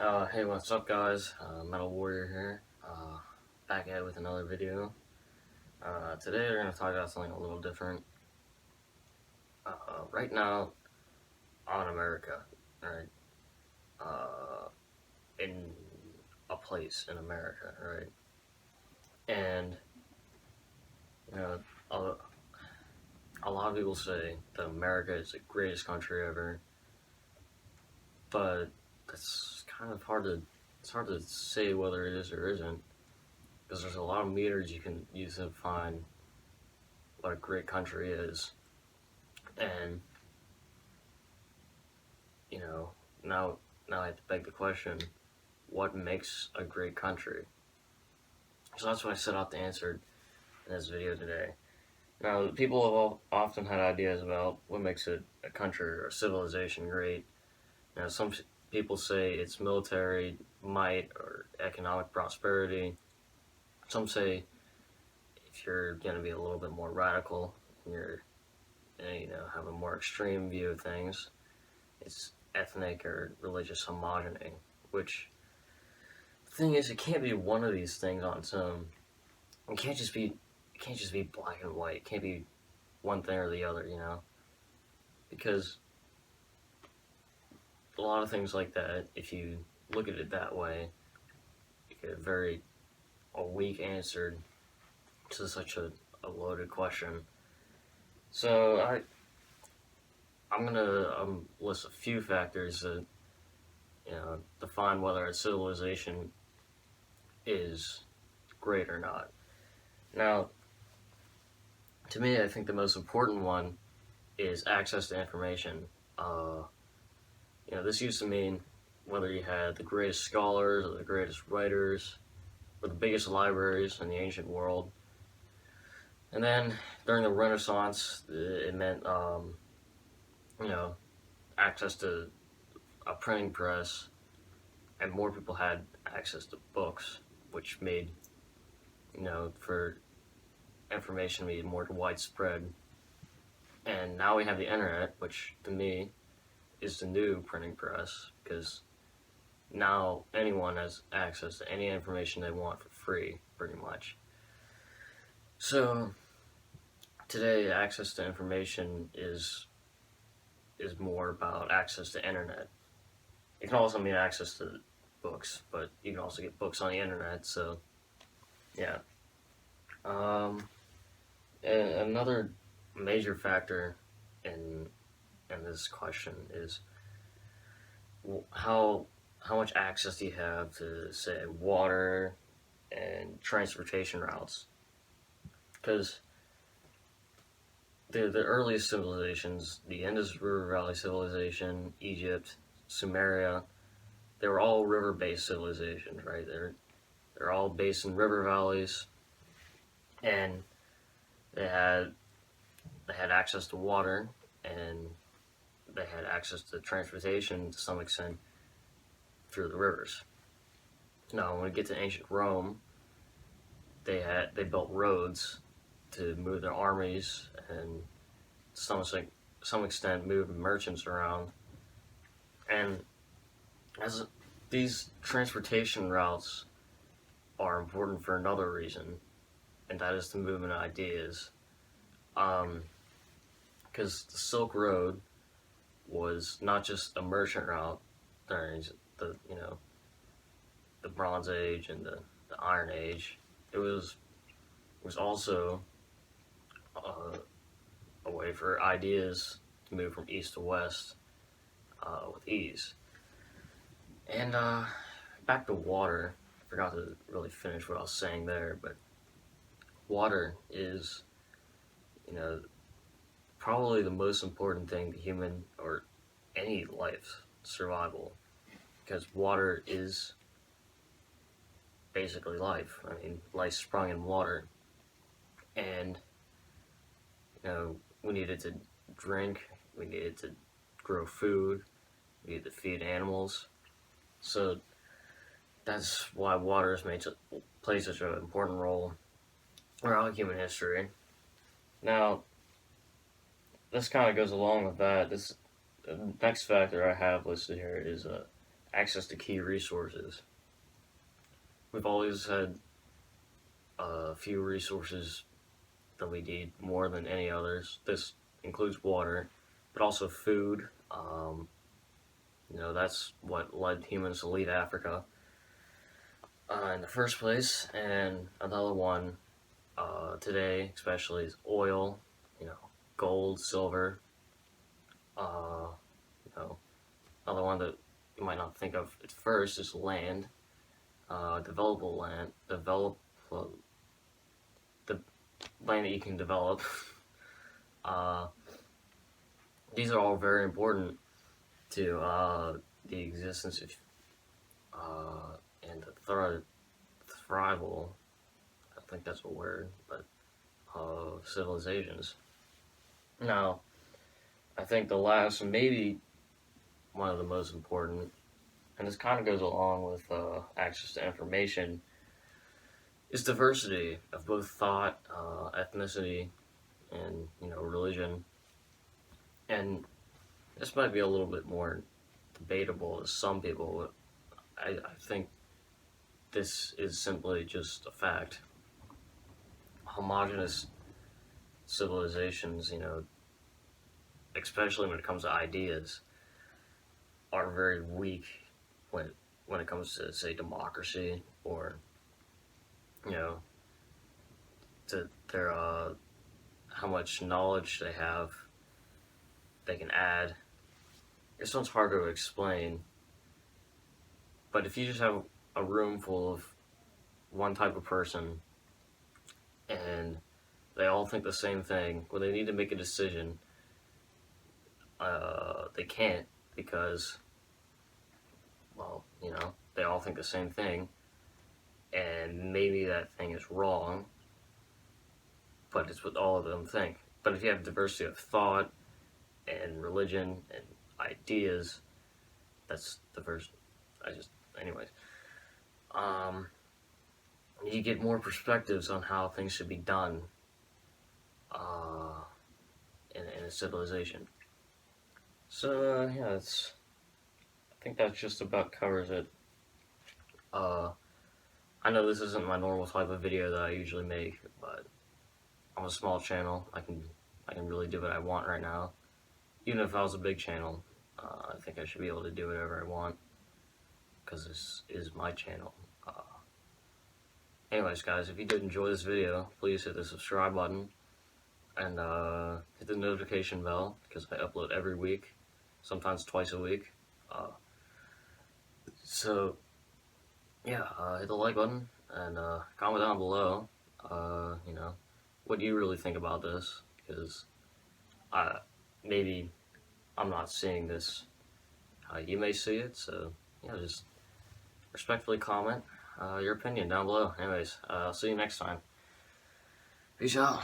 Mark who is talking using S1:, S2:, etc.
S1: Hey, what's up, guys? Metal Warrior here. Back at it with another video. Today we're going to talk about something a little different. Right now, on America, right? Uh, in a place in America, right? And, you know, a, a lot of people say that America is the greatest country ever, but it's hard to say whether it is or isn't, because there's a lot of meters you can use to find what a great country is. And you know, now I have to beg the question: what makes a great country? So that's what I set out to answer in this video today. Now, people have often had ideas about what makes a country or a civilization great. Some people say it's military might or economic prosperity. Some say if you're going to be a little bit more radical and have a more extreme view of things, it's ethnic or religious homogeny, which the thing is, it can't be one of these things on its own. It can't just be black and white. It can't be one thing or the other, because a lot of things like that, if you look at it that way, you get a weak answer to such a loaded question. So I'm gonna list a few factors that define whether a civilization is great or not. Now, to me, I think the most important one is access to information. This used to mean whether you had the greatest scholars or the greatest writers or the biggest libraries in the ancient world. And then during the Renaissance, it meant access to a printing press, and more people had access to books, which made for information to be more widespread. And now we have the internet, which to me is the new printing press, because now anyone has access to any information they want for free, pretty much. So today, access to information is more about access to internet. It can also mean access to books, but you can also get books on the internet. So yeah. And another major factor in this question is how much access do you have to, say, water and transportation routes? Because the earliest civilizations, the Indus River Valley civilization, Egypt, Sumeria, they were all river-based civilizations, right? They're all based in river valleys, and they had access to water, and they had access to transportation to some extent through the rivers. Now, when we get to ancient Rome, they built roads to move their armies and to some extent move merchants around. And as these transportation routes are important for another reason, and that is the movement of ideas. Because the Silk Road was not just a merchant route during the Bronze Age and the Iron Age. It was also a way for ideas to move from east to west with ease. And back to water. I forgot to really finish what I was saying there, but water is, probably the most important thing to human or any life survival, because water is basically life. I mean, life sprung in water, and we need it to drink, we need it to grow food, we need to feed animals. So that's why water has plays such an important role throughout human history. Now, this kind of goes along with that. The next factor I have listed here is access to key resources. We've always had a few resources that we need more than any others. This includes water, but also food. That's what led humans to leave Africa in the first place. And another one today, especially, is oil. Gold, silver. Uh, Another one that you might not think of at first is land. Developable land. The land that you can develop. uh, these are all very important to the existence of and the thrival. I think that's a word, but civilizations. Now, I think the last, maybe one of the most important, and this kind of goes along with access to information, is diversity of both thought, ethnicity, and religion. And this might be a little bit more debatable to some people, but I think this is simply just a fact. Homogenous civilizations, especially when it comes to ideas, are very weak when it comes to, say, democracy, or to their how much knowledge they can add. This one's harder to explain, but if you just have a room full of one type of person and they all think the same thing, when they need to make a decision, they can't, because, well, they all think the same thing, and maybe that thing is wrong, but it's what all of them think. But if you have diversity of thought and religion and ideas, that's diverse. Anyways, you get more perspectives on how things should be done in a civilization. So yeah, I think that just about covers it. I know this isn't my normal type of video that I usually make, but I'm a small channel. I can really do what I want right now. Even if I was a big channel, I think I should be able to do whatever I want, because this is my channel. Anyways, guys, if you did enjoy this video, please hit the subscribe button and hit the notification bell, because I upload every week, sometimes twice a week. So yeah, hit the like button and comment down below. What do you really think about this? Because maybe I'm not seeing this how you may see it. So yeah, just respectfully comment your opinion down below. Anyways, I'll see you next time. Peace out.